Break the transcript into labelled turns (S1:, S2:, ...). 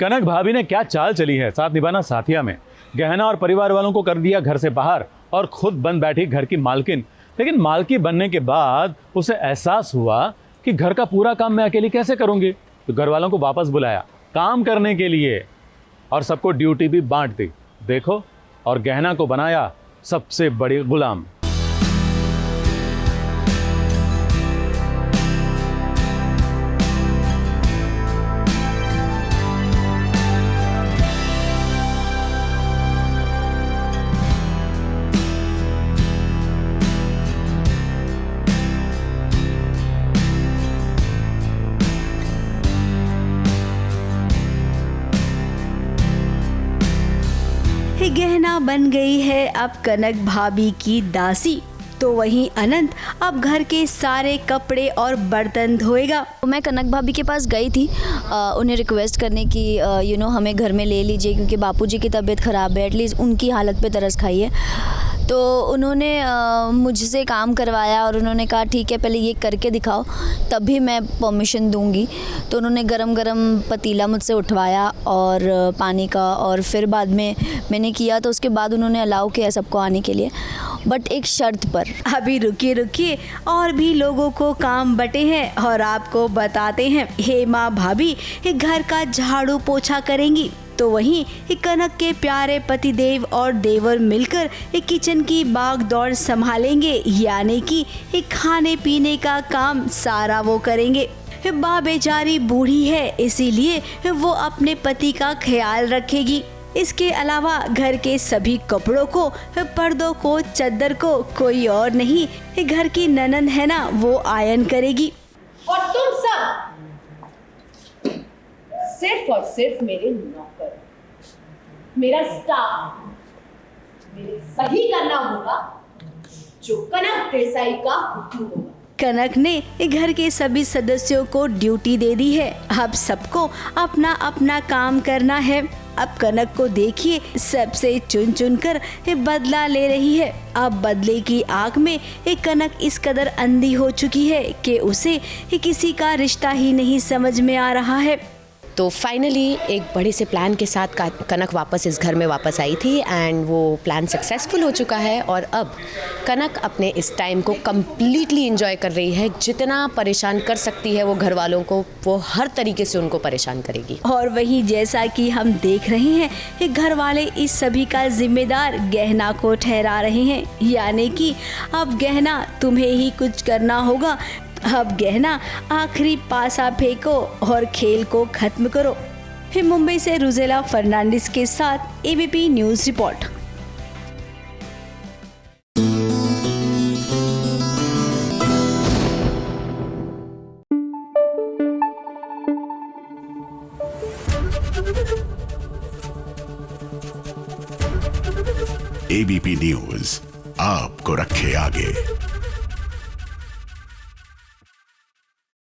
S1: कनक भाभी ने क्या चाल चली है साथ निभाना साथिया में। गहना और परिवार वालों को कर दिया घर से बाहर और खुद बन बैठी घर की मालकिन। लेकिन मालकी बनने के बाद उसे एहसास हुआ कि घर का पूरा काम मैं अकेली कैसे करूंगी। तो घर वालों को वापस बुलाया काम करने के लिए और सबको ड्यूटी भी बांट दी। देखो, और गहना को बनाया सबसे बड़ी गुलाम।
S2: गहना बन गई है अब कनक भाभी की दासी। तो वहीं अनंत अब घर के सारे कपड़े और बर्तन धोएगा।
S3: मैं कनक भाभी के पास गई थी उन्हें रिक्वेस्ट करने की हमें घर में ले लीजिए क्योंकि बापूजी की तबीयत ख़राब है, एटलीस्ट उनकी हालत पे तरस खाइए। तो उन्होंने मुझसे काम करवाया और उन्होंने कहा ठीक है पहले ये करके दिखाओ तभी मैं परमिशन दूंगी। तो उन्होंने गरम गरम पतीला मुझसे उठवाया और पानी का, और फिर बाद में मैंने किया तो उसके बाद उन्होंने अलाउ किया सबको आने के लिए, बट एक शर्त पर।
S2: अभी रुकिए, और भी लोगों को काम बटे हैं और आपको बताते हैं। हेमा भाभी घर का झाड़ू पोछा करेंगी, तो वहीं कनक के प्यारे पतिदेव और देवर मिलकर किचन की बाग दौड़ संभालेंगे, यानी कि खाने पीने का काम सारा वो करेंगे। बा बेचारी बूढ़ी है इसीलिए वो अपने पति का ख्याल रखेगी। इसके अलावा घर के सभी कपड़ों को, पर्दों को, चद्दर को कोई और नहीं घर की ननन है ना वो आयरन करेगी।
S4: और तुम सब सिर्फ और सिर्फ मेरे नौकर, मेरा स्टाफ, मेरे सही करना होगा जो कनक देसाई का हुक्म होगा।
S2: कनक ने घर के सभी सदस्यों को ड्यूटी दे दी है। अब सबको अपना अपना काम करना है। अब कनक को देखिए सबसे चुन चुन कर बदला ले रही है। अब बदले की आग में कनक इस कदर अंधी हो चुकी है कि उसे किसी का रिश्ता ही नहीं समझ में आ रहा है।
S5: तो फाइनली एक बड़े से प्लान के साथ कनक वापस इस घर में वापस आई थी एंड वो प्लान सक्सेसफुल हो चुका है और अब कनक अपने इस टाइम को कम्प्लीटली एंजॉय कर रही है। जितना परेशान कर सकती है वो घर वालों को, वो हर तरीके से उनको परेशान करेगी।
S2: और वहीं जैसा कि हम देख रहे हैं घर वाले इस सभी का जिम्मेदार गहना को ठहरा रहे हैं, यानी कि अब गहना तुम्हें ही कुछ करना होगा। अब गहना आखिरी पासा फेंको और खेल को खत्म करो। मुंबई से रुजेला फर्नांडिस के साथ ABP news report.
S6: ABP news आपको रखे आगे।